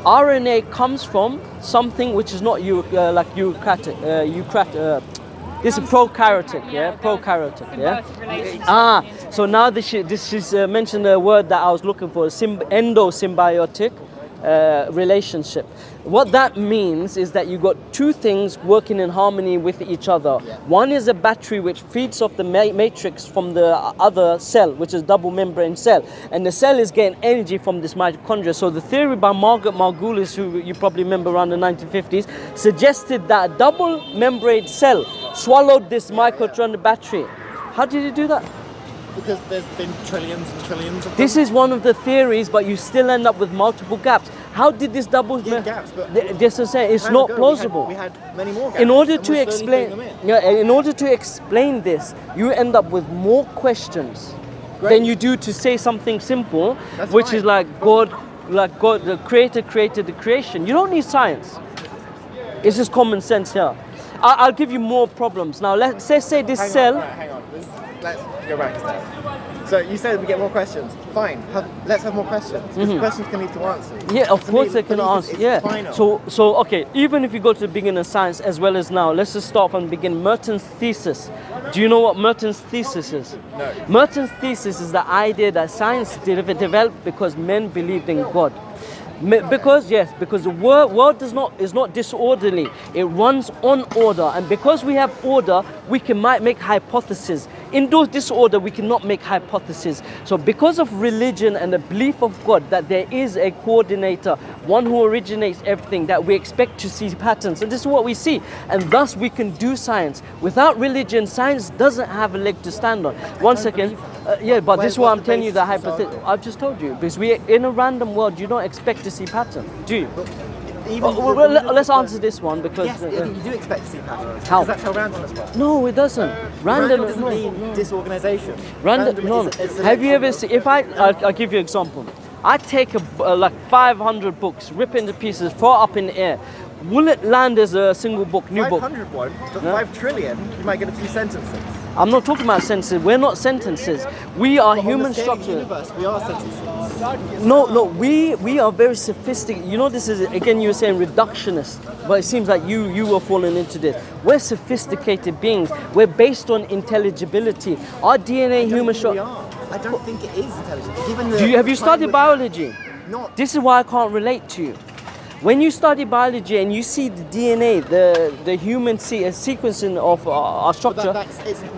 RNA comes from something which is not like this is prokaryotic, yeah, prokaryotic, yeah. So now this is mentioned a word that I was looking for, endosymbiotic relationship. What that means is that you got two things working in harmony with each other. One is a battery which feeds off the matrix from the other cell, which is double membrane cell, and the cell is getting energy from this mitochondria. So the theory by Margaret Margulis, who you probably remember around the 1950s, suggested that a double membrane cell swallowed this mitochondrial battery. How did he do that? Because there's been trillions and trillions of them. This is one of the theories, but you still end up with multiple gaps. How did this double gaps? But this is saying it's not plausible. We had many more gaps. In order to explain, in order to explain this, you end up with more questions than you do to say something simple, which is like God, the Creator created the creation. You don't need science. It's just common sense here. I'll give you more problems now. Let's say this cell. Hang on. Let's go back a step. So you said we get more questions. Fine. Let's have more questions. Because questions can lead to answers. Yeah, of course they can answer. Yeah. Final. So okay. Even if you go to the beginning of science as well as now, let's just start from the beginning. Merton's thesis. Do you know what Merton's thesis is? No. Merton's thesis is the idea that science developed because men believed in God. Because the world is not disorderly. It runs on order, and because we have order, we might make hypotheses. In those disorder, we cannot make hypotheses. So because of religion and the belief of God that there is a coordinator, one who originates everything, that we expect to see patterns, and this is what we see, and thus we can do science. Without religion, science doesn't have a leg to stand on. One second. But this is what I'm telling you, the hypothesis. I've just told you, because we in a random world, you don't expect to see patterns, do you? Let's answer this one, because yes, you do expect to see patterns. How? Because that's how randomness works. No, it doesn't. Random doesn't mean disorganization. Random. No. Have you ever seen? If I'll give you an example. I take like 500 books, rip into pieces, throw up in the air. Will it land as a single book, new book? 500 won't, but 5 trillion, you might get a few sentences. I'm not talking about sentences. We're not sentences. We are human structure. Universe, we are sentences. No, we are very sophisticated. You know, this is, again, you were saying reductionist, but it seems like you were falling into this. We're sophisticated beings. We're based on intelligibility. Our DNA, human structure. I don't think it is intelligent. Given have you studied biology? Not. This is why I can't relate to you. When you study biology and you see the DNA, the human sequencing of our structure,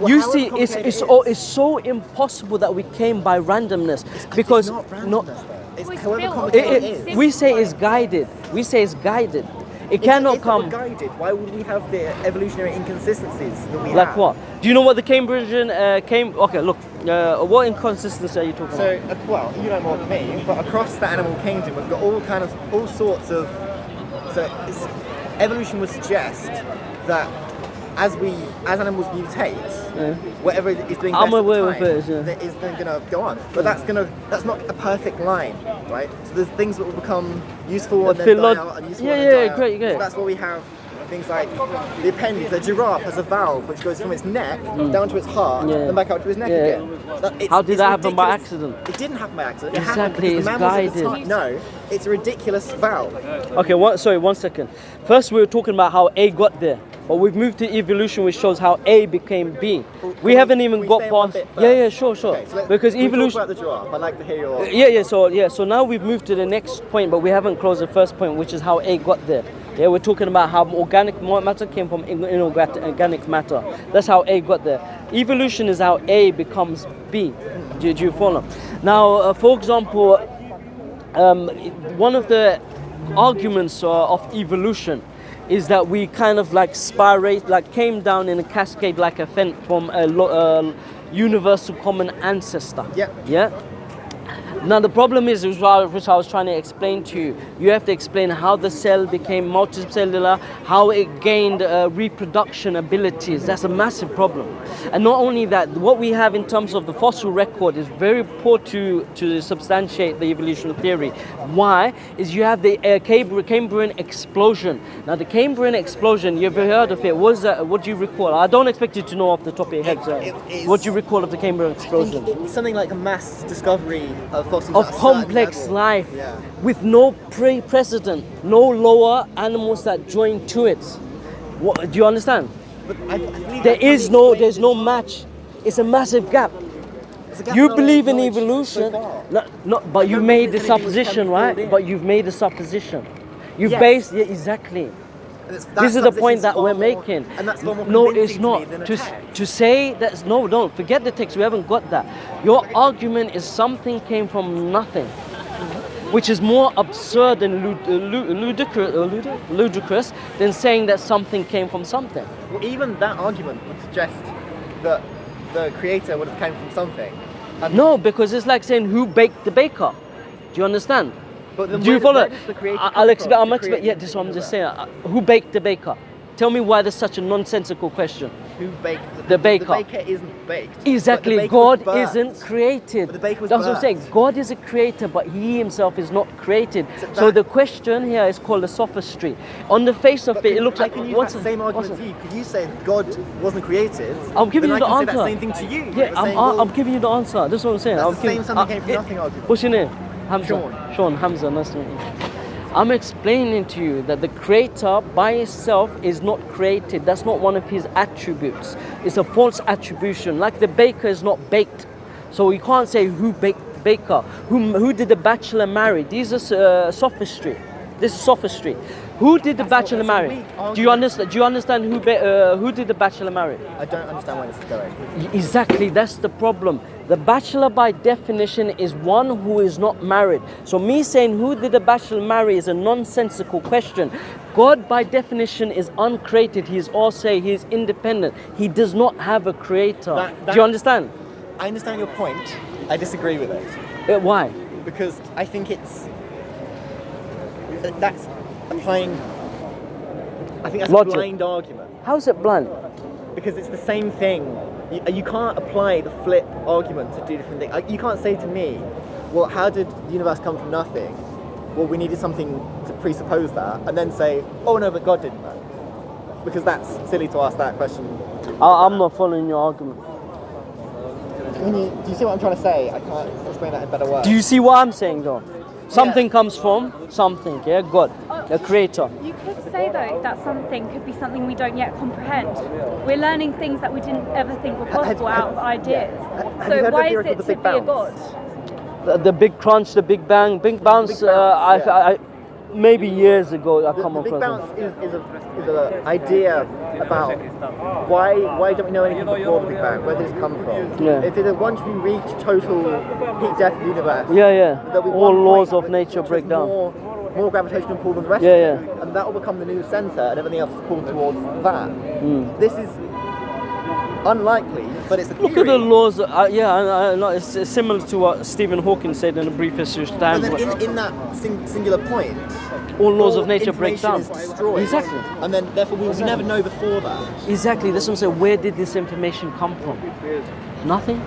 you see it's so impossible that we came by randomness, because it's not randomness, it's however complicated it is. We say it's guided. We say it's guided. It cannot come. If it were guided, why would we have the evolutionary inconsistencies that we have? Like what? Do you know what the Cambrian Okay, look. What inconsistency are you talking about? Well, you know more than me, but across the animal kingdom, we've got all sorts of. So evolution would suggest that as animals mutate, whatever is doing best at the time, is then going to go on. But that's not a perfect line, right? So there's things that will become useful and then die out, and useful and then die out. Great. So that's why we have things like the appendage. The giraffe has a valve which goes from its neck down to its heart, and back out to its neck again. How did that happen by accident? It didn't happen by accident. Exactly, it's guided. No, it's a ridiculous valve. Okay, sorry, 1 second. First we were talking about how A got there, but we've moved to evolution, which shows how A became B. We haven't even got past. Sure. Okay, so because evolution. Talk about the giraffe. I'd like to hear your. So now we've moved to the next point, but we haven't closed the first point, which is how A got there. Yeah, we're talking about how organic matter came from inorganic matter. That's how A got there. Evolution is how A becomes B. Do you follow? Now, for example, one of the arguments of evolution is that we kind of like spirate, like came down in a cascade like a vent from a universal common ancestor. Yeah. Now the problem is, which I was trying to explain to you, you have to explain how the cell became multicellular, how it gained reproduction abilities. That's a massive problem. And not only that, what we have in terms of the fossil record is very poor to substantiate the evolutionary theory. Why? Is you have the Cambrian explosion. Now the Cambrian explosion, you've heard of it. What do you recall? I don't expect you to know off the top of your head. What do you recall of the Cambrian explosion? It's something like a mass discovery of fossils of at a certain complex level. life Yeah. with no precedent, no lower animals that join to it. What, do you understand? But I believe There that is can be no, explained there's no in time. match. It's a massive gap. There's a gap You in our believe in knowledge evolution, so far. but you don't made believe the there's anything which can be supposition, filled right? in. But you've made the supposition. You Yes. based, yeah, exactly. And that This is the point supposition's that far we're more- making. And that's far more No, convincing it's to me not. than a To, text. to say that's no, don't forget the text. We haven't got that. Your argument is something came from nothing, which is more absurd and ludicrous than saying that something came from something. Well, even that argument would suggest that the creator would have come from something. And No, because it's like saying who baked the baker. Do you understand? But then Do you where follow? does the creator I'll come explain. from I'm to explain. create Yeah, the this is what I'm just universe? saying. Who baked the baker? Tell me why there's such a nonsensical question. Who baked The baker. The baker isn't baked. Exactly. But the baker was God birthed. isn't created. But the baker was That's what I'm birthed. saying. God is a creator, but He Himself is not created. So that- the question here is called a sophistry. On the face of But it, it looks I like can use what's that a- same what's argument a- to you. Could you say God wasn't created? I'm giving then you the I can answer. say that same thing to you. Yeah, You're saying, well, I'm giving you the answer. That's what I'm saying. That's I'm the giving, same something came from nothing argument. What's your name? Hamza. Sean. Sean, Hamza, nice to meet you. I'm explaining to you that the creator by itself is not created. That's not one of his attributes. It's a false attribution. Like the baker is not baked. So you can't say who baked the baker. Who did the bachelor marry? These are sophistry. This is sophistry. Who did the bachelor that's a marry? weak Do you argument. understand? Do you understand who did the bachelor marry? I don't understand where this is going. Exactly, that's the problem. The bachelor by definition is one who is not married. So me saying who did the bachelor marry is a nonsensical question. God by definition is uncreated. He is independent. He does not have a creator. Do you understand? I understand your point. I disagree with it. Why? Because I think that's applying. I think that's Logic. a blind argument. How is it blind? Because it's the same thing. You can't apply the flip argument to do different things. You can't say to me, well, how did the universe come from nothing? Well, we needed something to presuppose that, and then say, oh no, but God didn't know. Because that's silly to ask that question. I'm not following your argument. Do you see what I'm trying to say? I can't explain that in better words. Do you see what I'm saying though? Something comes from something, yeah? God, the creator. You could say though that something could be something we don't yet comprehend. We're learning things that we didn't ever think were possible out of ideas. Have you So heard why the is theory it called to the be Big a god? The Big Crunch, the Big Bang, Big Bounce. Big Bounce, I maybe years ago I come The Big across Bounce is an idea about why don't we know anything before the Big Bang? Where did this come from? Yeah. It's either once we reach total peak death universe, it. Yeah. there'll be All one laws point of nature which break has down. more gravitational pull than the rest Yeah, of yeah. it, and that will become the new centre, and everything else is pulled towards that. This is unlikely, but it's a theory. Look at the laws. I know it's similar to what Stephen Hawking said in A Brief History of Time. And then in that singular point, All laws of nature break information down. is destroyed. Exactly. And then therefore we never know before that. Exactly. That's what I'm saying. Where did this information come from? Nothing.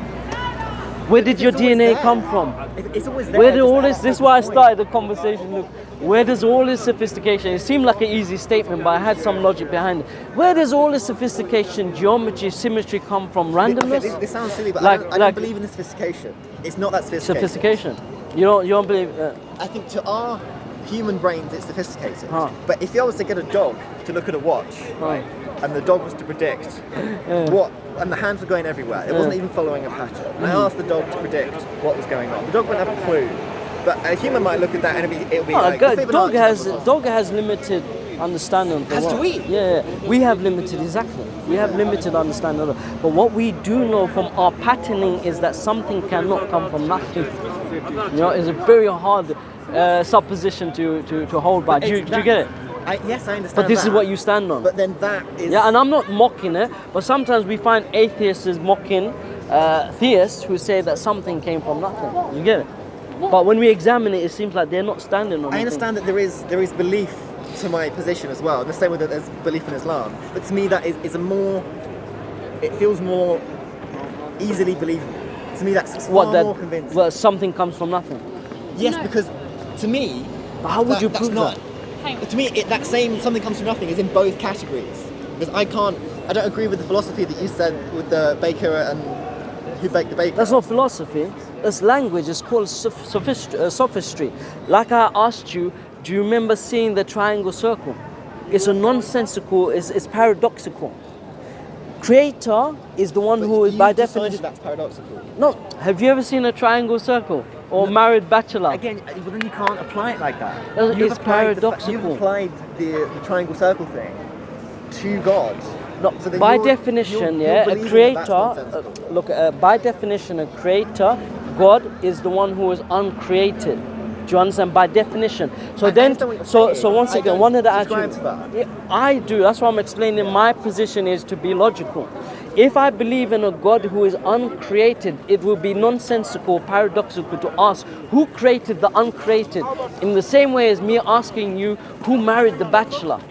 Where did your It's always DNA there. come from? It's always there. Where did just all at this? a This is certain why I point. started the conversation. Look, where does all this sophistication? It seemed like an easy statement, but I had some logic behind it. Where does all this sophistication, geometry, symmetry come from? Randomness? Okay, this sounds silly, but Like- I don't believe in the sophistication. It's not that sophisticated. Sophistication. You don't believe? I think to our human brains it's sophisticated. Huh. But if I was to get a dog to look at a watch, Right. and the dog was to predict what, and the hands were going everywhere, it wasn't even following a pattern. And I asked the dog to predict what was going on. The dog wouldn't have a clue. But a human might look at that and it'll be like... a Dog Fibonacci dog has limited understanding of the As do world. we. Yeah, we have limited, exactly. We have limited understanding of it. But what we do know from our patterning is that something cannot come from nothing. You know, it's a very hard supposition to hold by. Do you get it? Yes, I understand. But this is that. what you stand on. But then that is... Yeah, and I'm not mocking it, but sometimes we find atheists is mocking theists who say that something came from nothing. You get it? But when we examine it, it seems like they're not standing on I anything. understand that there is belief to my position as well, in the same way that there's belief in Islam. But to me, that is a more... It feels more easily believable. To me, that's far more convincing. Well, something comes from nothing. Yes, No. because to me... But how would you that's prove not, that? Hang on. To me, that same something comes from nothing is in both categories. Because I don't agree with the philosophy that you said with the baker and who baked the baker. That's not philosophy. pointless language. It's called sophistry. Like I asked you, do you remember seeing the triangle circle? It's a nonsensical, it's paradoxical. Creator is the one who is by definition. That's paradoxical. No, have you ever seen a triangle circle or married bachelor? Again, well, then you can't apply it like that. It's paradoxical. You've applied the triangle circle thing to God. No, So then by you're definition, believing a that creator. that's nonsensical. Look, by definition, a creator, God is the one who is uncreated. Do you understand? By definition. So I then, understand what you're so saying. once I again, don't one of the subscribe attributes. to that. Yeah, I do. That's why I'm explaining. My position is to be logical. If I believe in a God who is uncreated, it will be nonsensical, paradoxical to ask who created the uncreated. In the same way as me asking you who married the bachelor,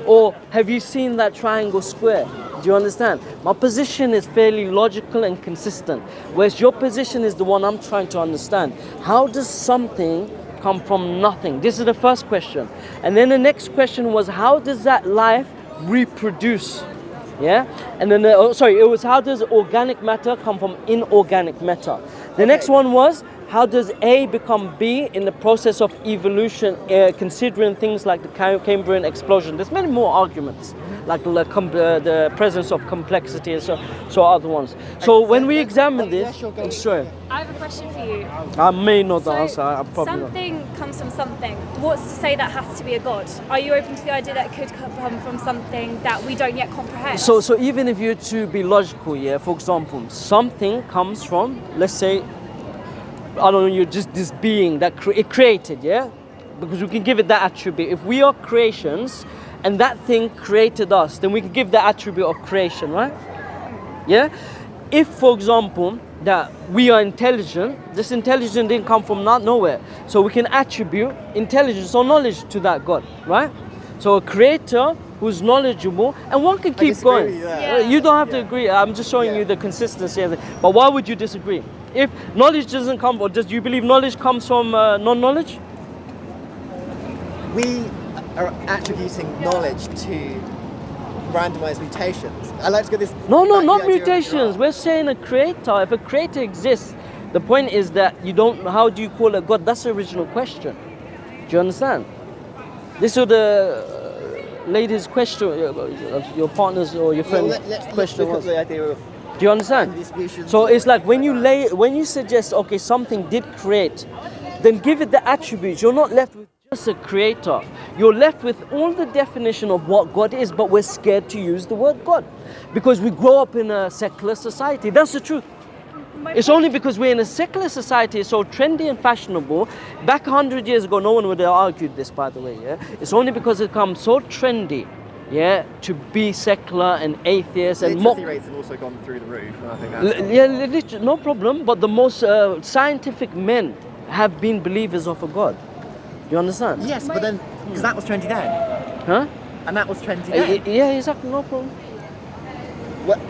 or have you seen that triangle square? Do you understand? My position is fairly logical and consistent, whereas your position is the one I'm trying to understand. How does something come from nothing? This is the first question. And then the next question was, how does that life reproduce? Yeah? And then, it was how does organic matter come from inorganic matter? The next one was, how does A become B in the process of evolution, considering things like the Cambrian explosion? There's many more arguments, like the presence of complexity and so other ones. So when we examine this, sure. I have a question for you. I may know the answer. I probably not. Something comes from something. What's to say that has to be a god? Are you open to the idea that it could come from something that we don't yet comprehend? So even if you're to be logical, yeah, for example, something comes from, let's say, I don't know, you're just this being that it created, yeah? Because we can give it that attribute. If we are creations and that thing created us, then we can give the attribute of creation, right? Yeah? If, for example, that we are intelligent, this intelligence didn't come from nowhere. So we can attribute intelligence or knowledge to that God, right? So a creator who's knowledgeable, and one can keep going. You don't have to agree. I'm just showing you the consistency of it. But why would you disagree? If knowledge doesn't come, or do you believe knowledge comes from non-knowledge? We are attributing knowledge to randomized mutations. I like to get this. No, back to the not idea of mutations. God. We're saying a creator. If a creator exists, the point is that you don't. How do you call a God? That's the original question. Do you understand? This is the lady's question, your partner's or your friend's Let's question look was. at the idea of Do you understand? Disposition. So it's like when you suggest, okay, something did create, then give it the attributes. You're not left with just a creator. You're left with all the definition of what God is, but we're scared to use the word God because we grow up in a secular society. That's the truth. It's only because we're in a secular society, it's so trendy and fashionable. Back 100 years ago, no one would have argued this, by the way. Yeah, it's only because it comes so trendy, yeah, to be secular and atheist and literacy rates have also gone through the roof. And I think that's no problem. But the most scientific men have been believers of a God. You understand? yes, but then because that was trendy then, Huh? and that was trendy then. Yeah, exactly. No problem. Well,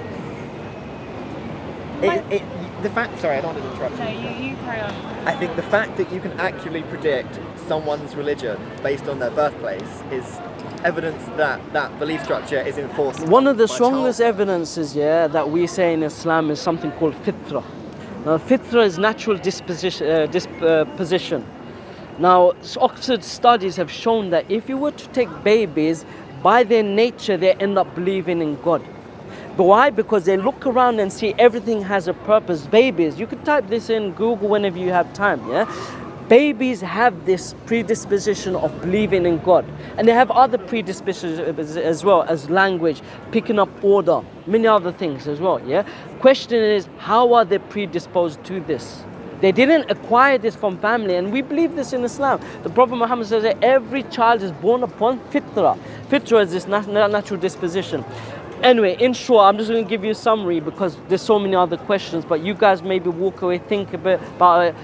the fact. Sorry, I don't want to interrupt No, you. you carry on. I think the fact that you can accurately predict someone's religion based on their birthplace is evidence that that belief structure is enforced. One of the by strongest childhood. evidences, yeah, that we say in Islam is something called fitra. Now, fitra is natural disposition. Now, Oxford studies have shown that if you were to take babies, by their nature, they end up believing in God. But why? Because they look around and see everything has a purpose. Babies, you can type this in Google whenever you have time, yeah? Babies have this predisposition of believing in God. And they have other predispositions as well, as language, picking up order, many other things as well, yeah? Question is, how are they predisposed to this? They didn't acquire this from family, and we believe this in Islam. The Prophet Muhammad says that every child is born upon fitra. Fitra is this natural disposition. Anyway, in short, I'm just going to give you a summary because there's so many other questions, but you guys maybe walk away, think a bit about it.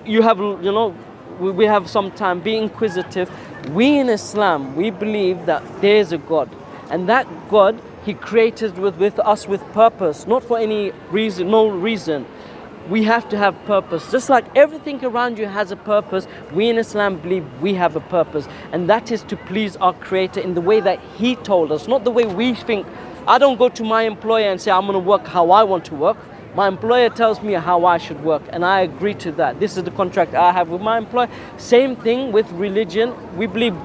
You have, you know, we have some time, be inquisitive. We in Islam, we believe that there is a God, and that God, He created with us with purpose, not for any reason, no reason. We have to have purpose. Just like everything around you has a purpose, we in Islam believe we have a purpose, and that is to please our Creator in the way that He told us, not the way we think. I don't go to my employer and say I'm going to work how I want to work. My employer tells me how I should work, and I agree to that. This is the contract I have with my employer. Same thing with religion. We believe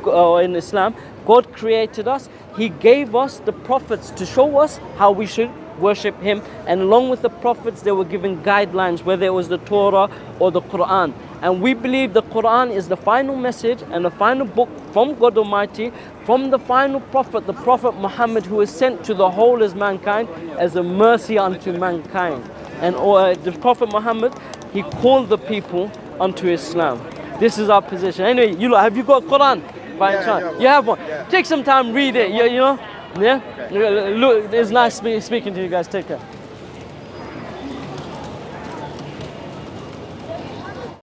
in Islam, God created us. He gave us the prophets to show us how we should worship Him. And along with the prophets, they were given guidelines, whether it was the Torah or the Quran. And we believe the Quran is the final message and the final book from God Almighty, from the final prophet, the Prophet Muhammad, who is sent to the whole as mankind as a mercy unto mankind. And the Prophet Muhammad, he called the people unto Islam. This is our position. Anyway, you lot, have you got Quran by chance? You have one. Yeah. Take some time, read it. You know. Yeah. Okay. Look, it's nice speaking to you guys. Take care.